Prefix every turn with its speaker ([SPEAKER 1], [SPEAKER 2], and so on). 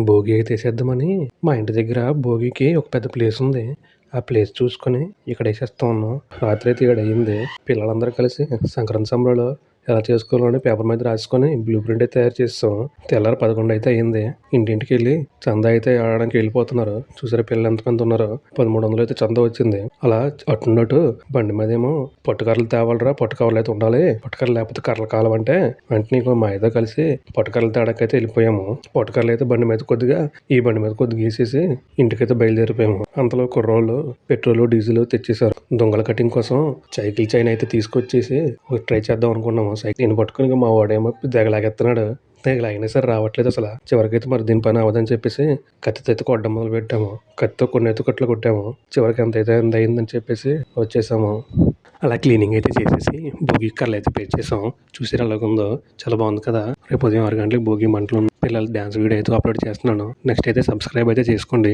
[SPEAKER 1] భోగి అయితే ఏసేద్దామని మా ఇంటి దగ్గర భోగికి ఒక పెద్ద ప్లేస్ ఉంది. ఆ ప్లేస్ చూసుకొని ఇక్కడ ఏసేస్తా ఉన్నాం. రాత్రి అయితే 7 అయింది. పిల్లలందరూ కలిసి సంక్రాంతి సంబరాలు ఎలా చేసుకోవాలని పేపర్ మీద రాసుకొని బ్లూ ప్రింట్ అయితే తయారు చేసాం. తెల్లారి 11 అయితే అయింది. ఇంటింటికి వెళ్ళి చందా అయితే ఆడడానికి వెళ్ళిపోతున్నారు. చూసారా పిల్లలు ఎంతమంది ఉన్నారు. 1300 అయితే చందా వచ్చింది. అలా అట్టున్నట్టు బండి మీద ఏమో పట్టుకర్రలు తేవాలరా, పట్టుకర్రలు అయితే ఉండాలి, పట్టుకర్రలు లేకపోతే కర్రలు కాలమంటే వెంటనే మా ఏదో కలిసి పట్టుకర్రలు తేడాకైతే వెళ్ళిపోయాము. పట్టుకర్రలు అయితే బండి మీద కొద్దిగా ఈ బండి మీద కొద్దిగా గీసేసి ఇంటికైతే బయలుదేరిపోయాము. అంతలో కుర్రోళ్ళు పెట్రోల్ డీజిల్ తెచ్చేసారు. దొంగల కటింగ్ కోసం సైకిల్ చైన్ అయితే తీసుకొచ్చేసి ట్రై చేద్దాం అనుకున్నాము. సైకిల్ పట్టుకుని మా వాడేమో తెగలాగెత్తున్నాడు. తెగలాగినా సరే రావట్లేదు అసలు. చివరికైతే మరి దీని పని అవ్వదని చెప్పేసి కత్తితో అయితే కొట్టడం మొదలు పెట్టాము. కత్తితో కొన్ని అయితే కట్లు కొట్టాము. చివరికి ఎంత అయిందని చెప్పేసి వచ్చేసాము. అలా క్లీనింగ్ అయితే చేసేసి భోగి కర్రలు అయితే పేర్చేసాం. చూసారు ఎలాగుందో, చాలా బాగుంది కదా. రేపు ఉదయం 6 గంటలకు భోగి మంటలు పిల్లలు డ్యాన్స్ వీడియో అయితే అప్లోడ్ చేస్తున్నాను. నెక్స్ట్ అయితే సబ్స్క్రైబ్ అయితే చేసుకోండి.